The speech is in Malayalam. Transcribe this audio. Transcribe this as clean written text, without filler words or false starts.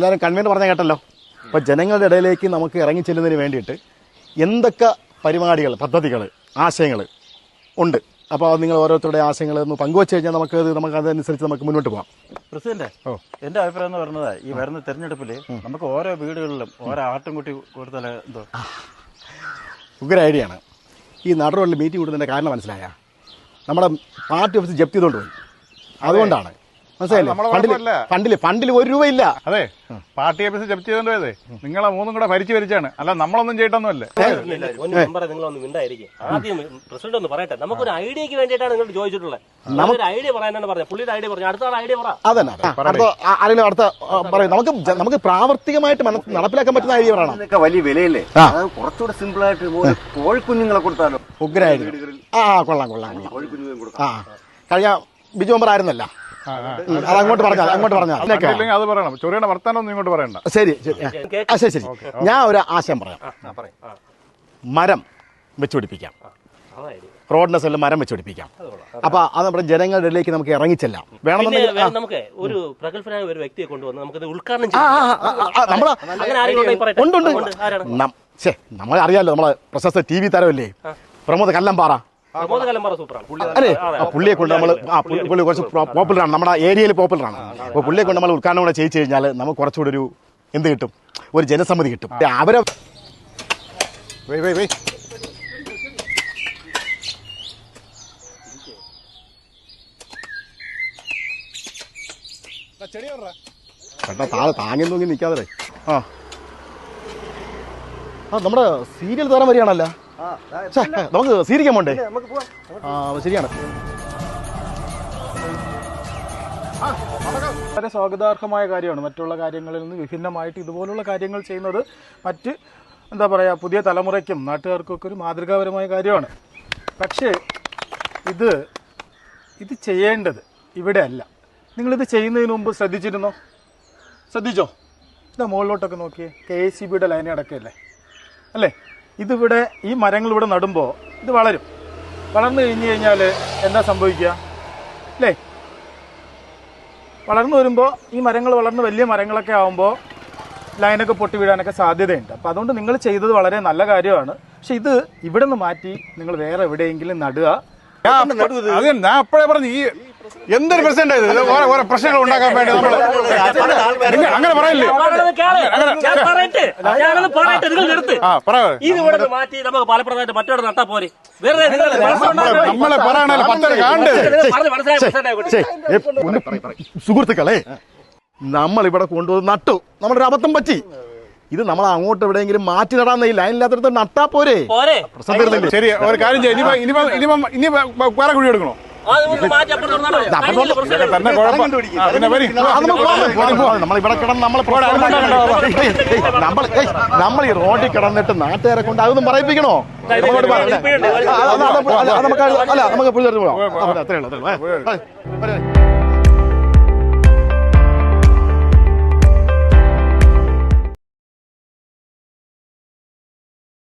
എല്ലാവരും കൺവീനർ പറഞ്ഞ കേട്ടല്ലോ. അപ്പോൾ ജനങ്ങളുടെ ഇടയിലേക്ക് നമുക്ക് ഇറങ്ങി ചെല്ലുന്നതിന് വേണ്ടിയിട്ട് എന്തൊക്കെ പരിപാടികൾ, പദ്ധതികൾ, ആശയങ്ങൾ ഉണ്ട്. അപ്പോൾ നിങ്ങൾ ഓരോരുത്തരുടെ ആശയങ്ങൾ ഒന്ന് പങ്കുവെച്ച് കഴിഞ്ഞാൽ നമുക്കതനുസരിച്ച് നമുക്ക് മുന്നോട്ട് പോകാം. പ്രസിഡന്റ്, എൻ്റെ അഭിപ്രായം എന്ന് പറയുന്നത് ഈ വരുന്ന തെരഞ്ഞെടുപ്പിൽ നമുക്ക് ഓരോ വീടുകളിലും ഓരോ ആട്ടിൻകുട്ടി കൊടുത്താൽ എന്തോ ഉഗ്ര ഐഡിയ ആണ്. ഈ നടുറോഡിൽ മീറ്റിംഗ് കൂടുന്നതിൻ്റെ കാരണം മനസ്സിലായ നമ്മുടെ പാർട്ടി ഓഫീസ് ജപ്തി ചെയ്തുകൊണ്ട് പോയി. അതുകൊണ്ടാണ് മനസ്സിലായില്ലേ? ഫണ്ടിൽ ഒരു രൂപയില്ല. അതെ, പാർട്ടി ഓഫീസ് ജപ്തി ചെയ്തോണ്ട് പോയതേ നിങ്ങളെ മൂന്നും കൂടെ ഭരിച്ചു ഭരിച്ചാണ്, അല്ല നമ്മളൊന്നും ചെയ്തിട്ടൊന്നുമല്ലേ. നിങ്ങളൊന്നും മിണ്ടായിരിക്കും. ആദ്യം പ്രസിഡന്റ് ഒന്ന് പറയട്ടെ, നമുക്കൊരു ഐഡിയക്ക് വേണ്ടിയിട്ടാണ് നിങ്ങൾ ചോദിച്ചിട്ടുള്ളത്. നമുക്കൊരു ഐഡിയ പറയാനാണ് പറഞ്ഞത്. പുള്ളിയുടെ ഐഡിയ പറഞ്ഞു, അടുത്ത ആൾ ഐഡിയ പറ. അതന്നെ നമുക്ക് പ്രാവർത്തികമായിട്ട് നടപ്പിലാക്കാൻ പറ്റുന്ന ഐഡിയ പറയണം. വലിയ വിലയല്ലേ, കുറച്ചുകൂടെ സിമ്പിൾ ആയിട്ട് കോഴിക്കുഞ്ഞുങ്ങളെ കൊടുത്താലോ? ഉഗ്ര ഐഡിയ. കൊള്ളാം. കഴിഞ്ഞ ബിജു മെമ്പർ ആയിരുന്നല്ല, അങ്ങോട്ട് പറഞ്ഞാൽ അത് പറയണം. ചൊറിയുടെ വർത്താനം ഇങ്ങോട്ട് പറയണ്ട. ശരി. ഞാൻ ഒരു ആശയം പറയാം. മരം വെച്ചുപിടിപ്പിക്കാം, റോഡിന്റെ സൈഡിൽ മരം വെച്ചുപിടിപ്പിക്കാം. അപ്പൊ അത് നമ്മുടെ ജനങ്ങളുടെ ഇടയിലേക്ക് നമുക്ക് ഇറങ്ങിച്ചെല്ലാം. വേണമെന്നുണ്ടെങ്കിൽ നമുക്ക് ഒരു പ്രഗത്ഭനായ ഒരു വ്യക്തിയെ കൊണ്ടുവന്ന് നമുക്കത് ഉദ്ഘാടനം നമ്മൾ അറിയാലോ, നമ്മളെ പ്രശസ്ത TV താരമല്ലേ പ്രമോദ് കല്ലമ്പാറ. അല്ലേ, പുള്ളിയെ കൊണ്ട് നമ്മൾ പുള്ളി കുറച്ച് പോപ്പുലറാണ്, നമ്മുടെ ഏരിയയിൽ പോപ്പുലറാണ്. അപ്പോൾ പുള്ളിയെ കൊണ്ട് നമ്മൾ ഉദ്ഘാടനം കൂടെ ചെയ്യിച്ചു കഴിഞ്ഞാൽ നമുക്ക് കുറച്ചുകൂടി ഒരു എന്ത് കിട്ടും, ഒരു ജനസമ്മതി കിട്ടും. അവരെ താങ്ങി തൂങ്ങി നിൽക്കാതെ നമ്മുടെ സീരിയൽ താരം വരികയാണല്ലോ. നമുക്ക് സീരിക്കാൻ പോണ്ടേ? ശരിയാണ്. വളരെ സ്വാഗതാർഹമായ കാര്യമാണ്. മറ്റുള്ള കാര്യങ്ങളിൽ നിന്ന് വിഭിന്നമായിട്ട് ഇതുപോലുള്ള കാര്യങ്ങൾ ചെയ്യുന്നത് മറ്റ് എന്താ പറയുക, പുതിയ തലമുറയ്ക്കും നാട്ടുകാർക്കും ഒക്കെ ഒരു മാതൃകാപരമായ കാര്യമാണ്. പക്ഷേ ഇത് ചെയ്യേണ്ടത് ഇവിടെ അല്ല. നിങ്ങളിത് ചെയ്യുന്നതിന് മുമ്പ് ശ്രദ്ധിച്ചോ? ഇതാ മുകളിലോട്ടൊക്കെ നോക്കിയേ, KCBയുടെ ലൈൻ അടക്കമല്ലേ അല്ലേ? ഇതിവിടെ ഈ മരങ്ങൾ ഇവിടെ നടുമ്പോൾ ഇത് വളർന്നു കഴിഞ്ഞ് കഴിഞ്ഞാൽ എന്താ സംഭവിക്കുക അല്ലേ? വളർന്നു വരുമ്പോൾ ഈ മരങ്ങൾ വളർന്ന് വലിയ മരങ്ങളൊക്കെ ആകുമ്പോൾ ലൈനൊക്കെ പൊട്ടി വീഴാനൊക്കെ സാധ്യതയുണ്ട്. അപ്പോൾ അതുകൊണ്ട് നിങ്ങൾ ചെയ്തത് വളരെ നല്ല കാര്യമാണ്. പക്ഷെ ഇത് ഇവിടെ നിന്ന് മാറ്റി നിങ്ങൾ വേറെ എവിടെയെങ്കിലും നടുക. ഞാൻ അപ്പോഴേ പറഞ്ഞു, ഈ എന്തൊരു പ്രശ്നം ഓരോ പ്രശ്നങ്ങൾ ഉണ്ടാക്കാൻ വേണ്ടി അങ്ങനെ പറയില്ലേ. നമ്മളെ പറയാനല്ല പത്തര കാണ്ട്. സുഹൃത്തുക്കളെ, നമ്മളിവിടെ കൊണ്ടുവന്ന് നട്ടു, നമ്മളൊരു അബദ്ധം പറ്റി. ഇത് നമ്മൾ അങ്ങോട്ട് എവിടെയെങ്കിലും മാറ്റി നടാന്ന ഈ ലൈനില്ലാത്തടത്ത് നട്ടാ പോരെ? ശരി, ഒരു കാര്യം ചെയ്യാം. ഇനി വേറെ കുഴി എടുക്കണോ? നമ്മളിവിടെ കിടന്ന് നമ്മൾ ഈ റോഡിൽ കിടന്നിട്ട് നാട്ടുകാരെ കൊണ്ട് അതൊന്നും പറയിപ്പിക്കണോ? നമുക്ക് അത്രയുള്ളൂ.